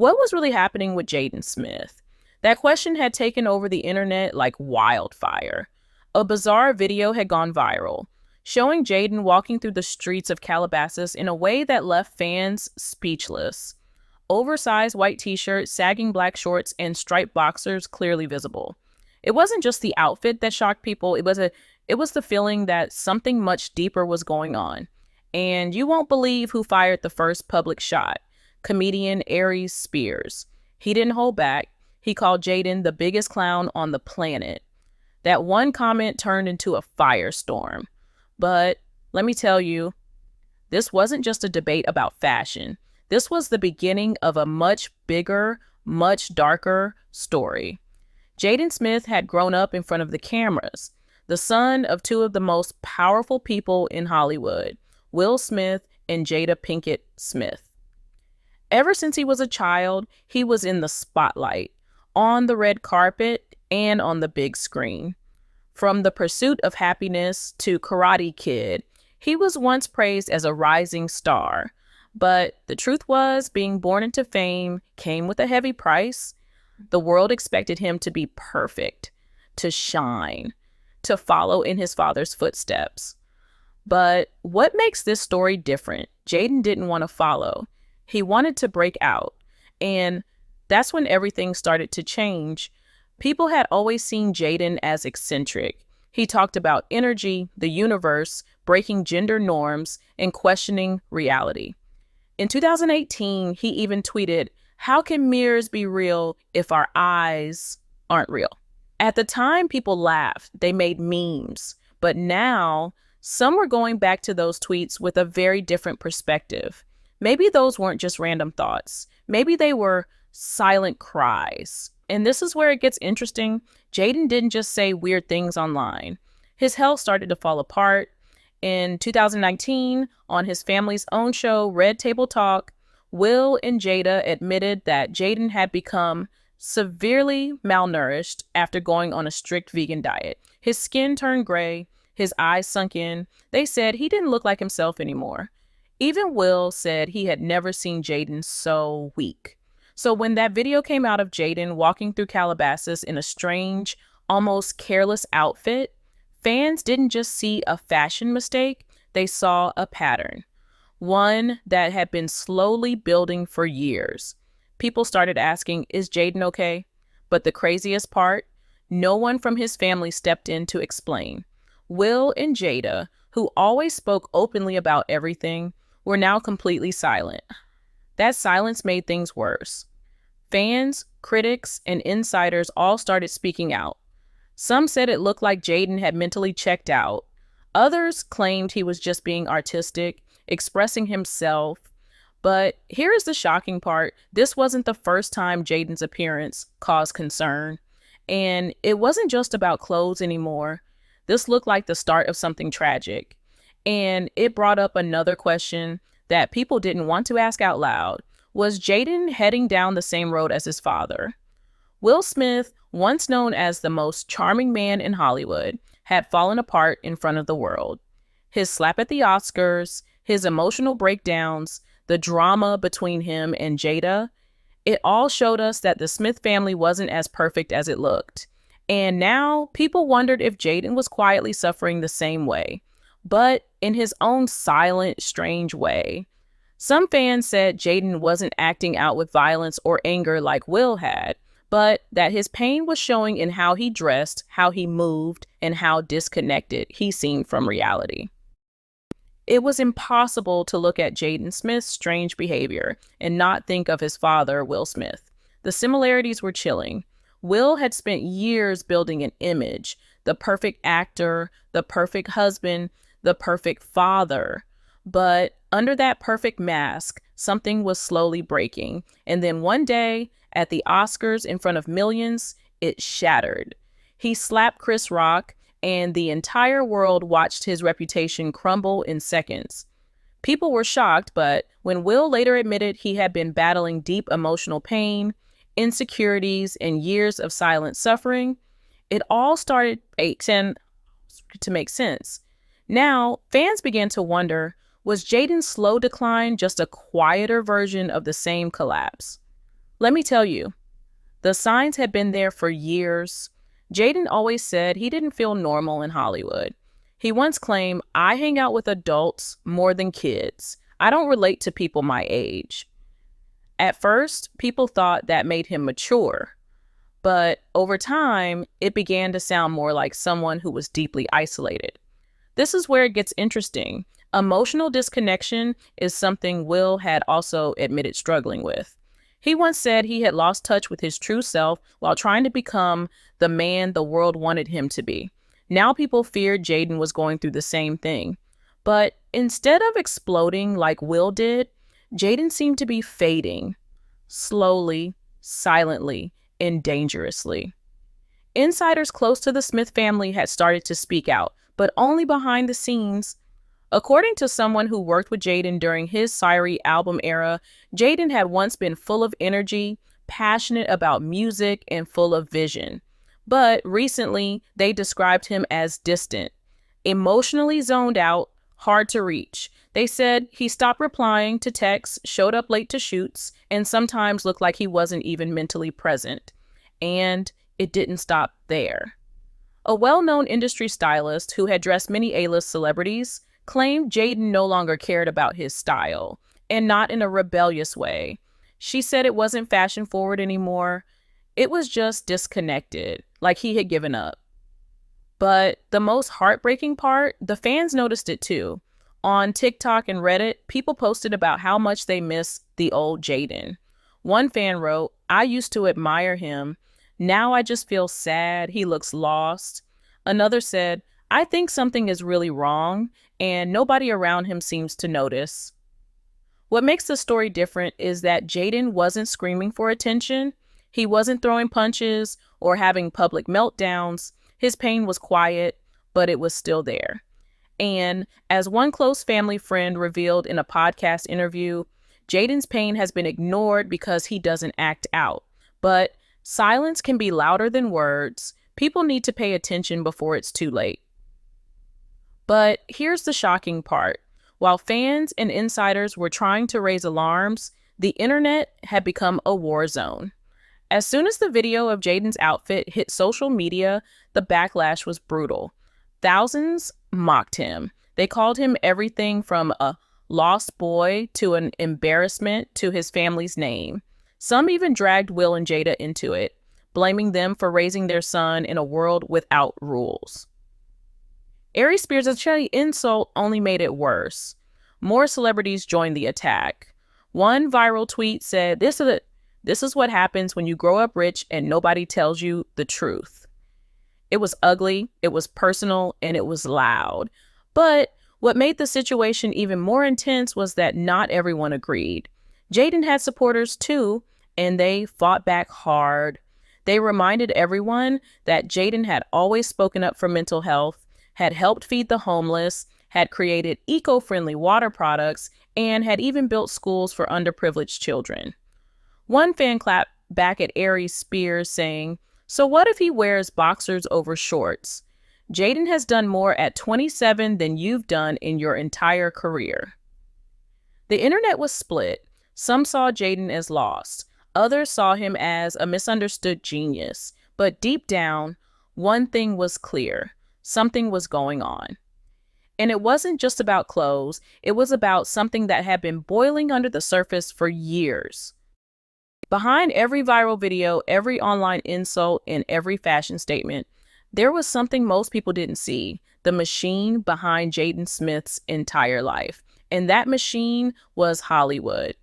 What was really happening with Jaden Smith? That question had taken over the internet like wildfire. A bizarre video had gone viral, showing Jaden walking through the streets of Calabasas in a way that left fans speechless. Oversized white t-shirt, sagging black shorts, and striped boxers clearly visible. It wasn't just the outfit that shocked people, it was the feeling that something much deeper was going on. And you won't believe who fired the first public shot. Comedian Aries Spears. He didn't hold back. He called Jaden the biggest clown on the planet. That one comment turned into a firestorm. But let me tell you, this wasn't just a debate about fashion. This was the beginning of a much bigger, much darker story. Jaden Smith had grown up in front of the cameras, the son of two of the most powerful people in Hollywood, Will Smith and Jada Pinkett Smith. Ever since he was a child, he was in the spotlight, on the red carpet, and on the big screen. From The Pursuit of Happiness to Karate Kid, he was once praised as a rising star. But the truth was, being born into fame came with a heavy price. The world expected him to be perfect, to shine, to follow in his father's footsteps. But what makes this story different? Jaden didn't want to follow. He wanted to break out. And that's when everything started to change. People had always seen Jaden as eccentric. He talked about energy, the universe, breaking gender norms, and questioning reality. In 2018, he even tweeted, "How can mirrors be real if our eyes aren't real?" At the time, people laughed. They made memes. But now, some were going back to those tweets with a very different perspective. Maybe those weren't just random thoughts. Maybe they were silent cries. And this is where it gets interesting. Jaden didn't just say weird things online. His health started to fall apart. In 2019, on his family's own show, Red Table Talk, Will and Jada admitted that Jaden had become severely malnourished after going on a strict vegan diet. His skin turned gray, his eyes sunk in. They said he didn't look like himself anymore. Even Will said he had never seen Jaden so weak. So when that video came out of Jaden walking through Calabasas in a strange, almost careless outfit, fans didn't just see a fashion mistake, they saw a pattern. One that had been slowly building for years. People started asking, is Jaden okay? But the craziest part, no one from his family stepped in to explain. Will and Jada, who always spoke openly about everything, were now completely silent. That silence made things worse. Fans, critics, and insiders all started speaking out. Some said it looked like Jaden had mentally checked out. Others claimed he was just being artistic, expressing himself. But here is the shocking part. This wasn't the first time Jaden's appearance caused concern. And it wasn't just about clothes anymore. This looked like the start of something tragic. And it brought up another question that people didn't want to ask out loud. Was Jaden heading down the same road as his father? Will Smith, once known as the most charming man in Hollywood, had fallen apart in front of the world. His slap at the Oscars, his emotional breakdowns, the drama between him and Jada, it all showed us that the Smith family wasn't as perfect as it looked. And now people wondered if Jaden was quietly suffering the same way, but in his own silent, strange way. Some fans said Jaden wasn't acting out with violence or anger like Will had, but that his pain was showing in how he dressed, how he moved, and how disconnected he seemed from reality. It was impossible to look at Jaden Smith's strange behavior and not think of his father, Will Smith. The similarities were chilling. Will had spent years building an image, the perfect actor, the perfect husband, the perfect father. But under that perfect mask, something was slowly breaking. And then one day, at the Oscars in front of millions, it shattered. He slapped Chris Rock, and the entire world watched his reputation crumble in seconds. People were shocked, but when Will later admitted he had been battling deep emotional pain, insecurities, and years of silent suffering, it all started to make sense. Now, fans began to wonder, was Jaden's slow decline just a quieter version of the same collapse? Let me tell you, the signs had been there for years. Jaden always said he didn't feel normal in Hollywood. He once claimed, "I hang out with adults more than kids. I don't relate to people my age." At first, people thought that made him mature, but over time, it began to sound more like someone who was deeply isolated. This is where it gets interesting. Emotional disconnection is something Will had also admitted struggling with. He once said he had lost touch with his true self while trying to become the man the world wanted him to be. Now people feared Jaden was going through the same thing. But instead of exploding like Will did, Jaden seemed to be fading, slowly, silently, and dangerously. Insiders close to the Smith family had started to speak out, but only behind the scenes. According to someone who worked with Jaden during his Syrie album era, Jaden had once been full of energy, passionate about music, and full of vision. But recently, they described him as distant, emotionally zoned out, hard to reach. They said he stopped replying to texts, showed up late to shoots, and sometimes looked like he wasn't even mentally present. And it didn't stop there. A well-known industry stylist who had dressed many A-list celebrities claimed Jaden no longer cared about his style, and not in a rebellious way. She said it wasn't fashion forward anymore. It was just disconnected, like he had given up. But the most heartbreaking part, the fans noticed it too. On TikTok and Reddit, people posted about how much they miss the old Jaden. One fan wrote, "I used to admire him. Now I just feel sad. He looks lost." Another said, "I think something is really wrong, and nobody around him seems to notice." What makes the story different is that Jaden wasn't screaming for attention. He wasn't throwing punches or having public meltdowns. His pain was quiet, but it was still there. And as one close family friend revealed in a podcast interview, Jaden's pain has been ignored because he doesn't act out. But silence can be louder than words. People need to pay attention before it's too late. But here's the shocking part. While fans and insiders were trying to raise alarms, the internet had become a war zone. As soon as the video of Jaden's outfit hit social media, the backlash was brutal. Thousands mocked him. They called him everything from a lost boy to an embarrassment to his family's name. Some even dragged Will and Jada into it, blaming them for raising their son in a world without rules. Ari Spears' insult only made it worse. More celebrities joined the attack. One viral tweet said, This is what happens when you grow up rich and nobody tells you the truth." It was ugly, it was personal, and it was loud. But what made the situation even more intense was that not everyone agreed. Jaden had supporters too, and they fought back hard. They reminded everyone that Jaden had always spoken up for mental health, had helped feed the homeless, had created eco-friendly water products, and had even built schools for underprivileged children. One fan clapped back at Ari Spears saying, "So what if he wears boxers over shorts? Jaden has done more at 27 than you've done in your entire career." The internet was split. Some saw Jaden as lost. Others saw him as a misunderstood genius. But deep down, one thing was clear. Something was going on. And it wasn't just about clothes. It was about something that had been boiling under the surface for years. Behind every viral video, every online insult, and every fashion statement, there was something most people didn't see: the machine behind Jaden Smith's entire life. And that machine was Hollywood.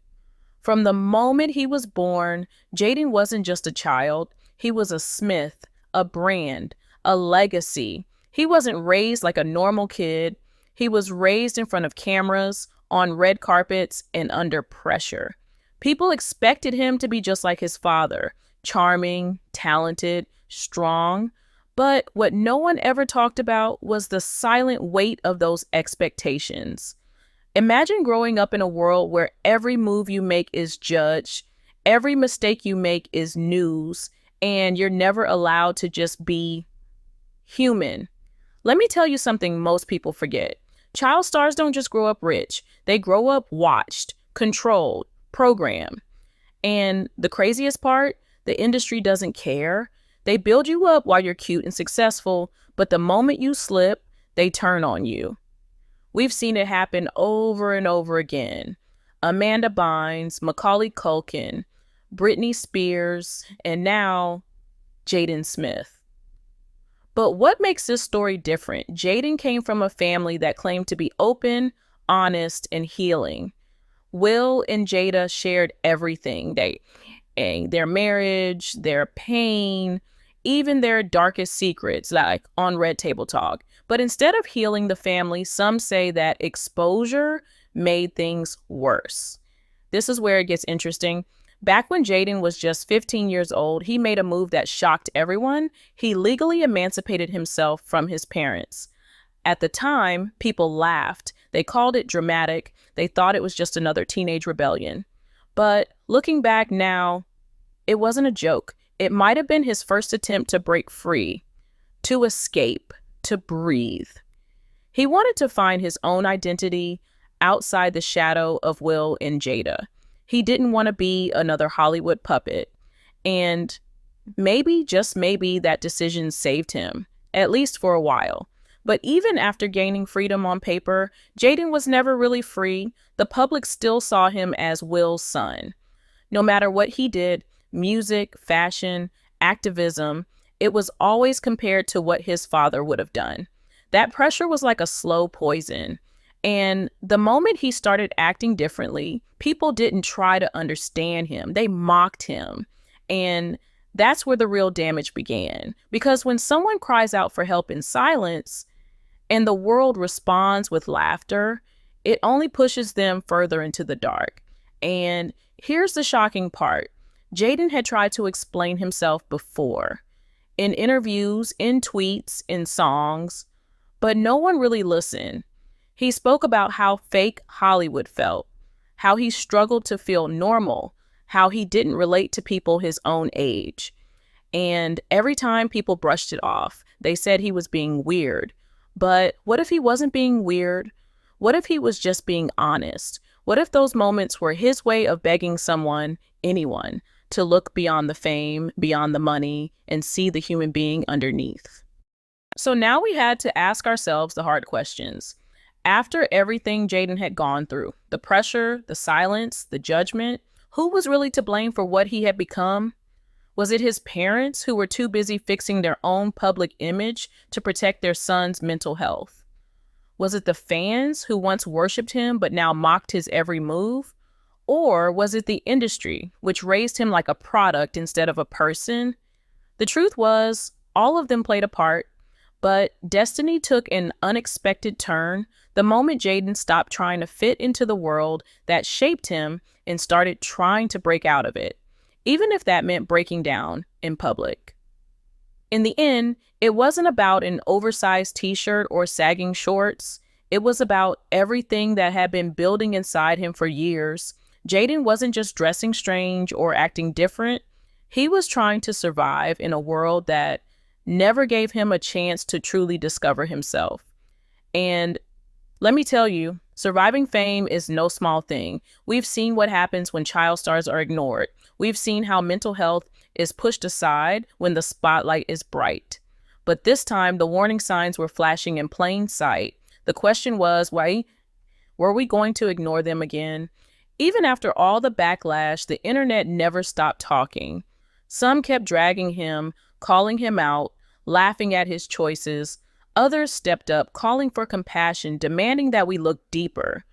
From the moment he was born, Jaden wasn't just a child. He was a Smith, a brand, a legacy. He wasn't raised like a normal kid. He was raised in front of cameras, on red carpets, and under pressure. People expected him to be just like his father, charming, talented, strong. But what no one ever talked about was the silent weight of those expectations. Imagine growing up in a world where every move you make is judged, every mistake you make is news, and you're never allowed to just be human. Let me tell you something most people forget. Child stars don't just grow up rich. They grow up watched, controlled, programmed. And the craziest part, the industry doesn't care. They build you up while you're cute and successful, but the moment you slip, they turn on you. We've seen it happen over and over again. Amanda Bynes, Macaulay Culkin, Britney Spears, and now Jaden Smith. But what makes this story different? Jaden came from a family that claimed to be open, honest, and healing. Will and Jada shared everything. Their marriage, their pain, even their darkest secrets, like on Red Table Talk. But instead of healing the family, some say that exposure made things worse. This is where it gets interesting. Back when Jaden was just 15 years old, he made a move that shocked everyone. He legally emancipated himself from his parents. At the time, people laughed. They called it dramatic. They thought it was just another teenage rebellion. But looking back now, it wasn't a joke. It might have been his first attempt to break free, to escape, to breathe. He wanted to find his own identity outside the shadow of Will and Jada. He didn't want to be another Hollywood puppet. And maybe, just maybe, that decision saved him, at least for a while. But even after gaining freedom on paper, Jaden was never really free. The public still saw him as Will's son. No matter what he did, music, fashion, activism, it was always compared to what his father would have done. That pressure was like a slow poison. And the moment he started acting differently, people didn't try to understand him. They mocked him. And that's where the real damage began. Because when someone cries out for help in silence and the world responds with laughter, it only pushes them further into the dark. And here's the shocking part. Jaden had tried to explain himself before, in interviews, in tweets, in songs, but no one really listened. He spoke about how fake Hollywood felt, how he struggled to feel normal, how he didn't relate to people his own age. And every time people brushed it off, they said he was being weird. But what if he wasn't being weird? What if he was just being honest? What if those moments were his way of begging someone, anyone, to look beyond the fame, beyond the money, and see the human being underneath? So now we had to ask ourselves the hard questions. After everything Jaden had gone through, the pressure, the silence, the judgment, who was really to blame for what he had become? Was it his parents who were too busy fixing their own public image to protect their son's mental health? Was it the fans who once worshipped him but now mocked his every move? Or was it the industry, which raised him like a product instead of a person? The truth was, all of them played a part, but destiny took an unexpected turn the moment Jaden stopped trying to fit into the world that shaped him and started trying to break out of it, even if that meant breaking down in public. In the end, it wasn't about an oversized t-shirt or sagging shorts. It was about everything that had been building inside him for years. Jaden wasn't just dressing strange or acting different. He was trying to survive in a world that never gave him a chance to truly discover himself. And let me tell you, surviving fame is no small thing. We've seen what happens when child stars are ignored. We've seen how mental health is pushed aside when the spotlight is bright. But this time, the warning signs were flashing in plain sight. The question was, why were we going to ignore them again? Even after all the backlash, the internet never stopped talking. Some kept dragging him, calling him out, laughing at his choices. Others stepped up, calling for compassion, demanding that we look deeper.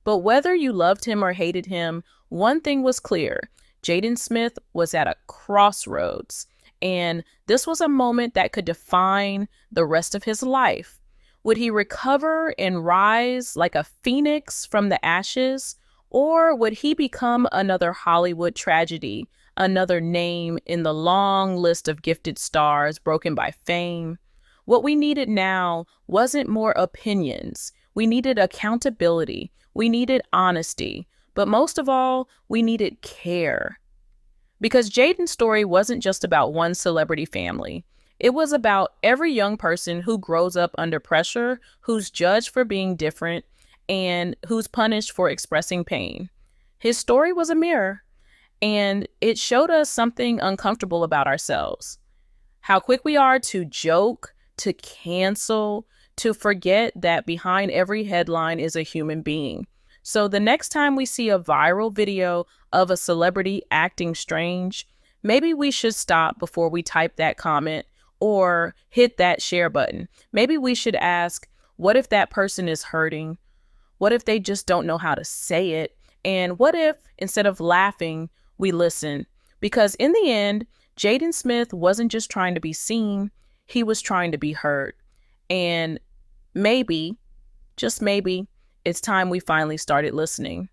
But whether you loved him or hated him, one thing was clear. Jaden Smith was at a crossroads, and this was a moment that could define the rest of his life. Would he recover and rise like a phoenix from the ashes, or would he become another Hollywood tragedy, another name in the long list of gifted stars broken by fame? What we needed now wasn't more opinions. We needed accountability. We needed honesty. But most of all, we needed care. Because Jaden's story wasn't just about one celebrity family. It was about every young person who grows up under pressure, who's judged for being different, and who's punished for expressing pain. His story was a mirror. And it showed us something uncomfortable about ourselves. How quick we are to joke, to cancel, to forget that behind every headline is a human being. So the next time we see a viral video of a celebrity acting strange, maybe we should stop before we type that comment or hit that share button. Maybe we should ask, what if that person is hurting? What if they just don't know how to say it? And what if, instead of laughing, we listen? Because in the end, Jaden Smith wasn't just trying to be seen, he was trying to be heard. And maybe, just maybe, it's time we finally started listening.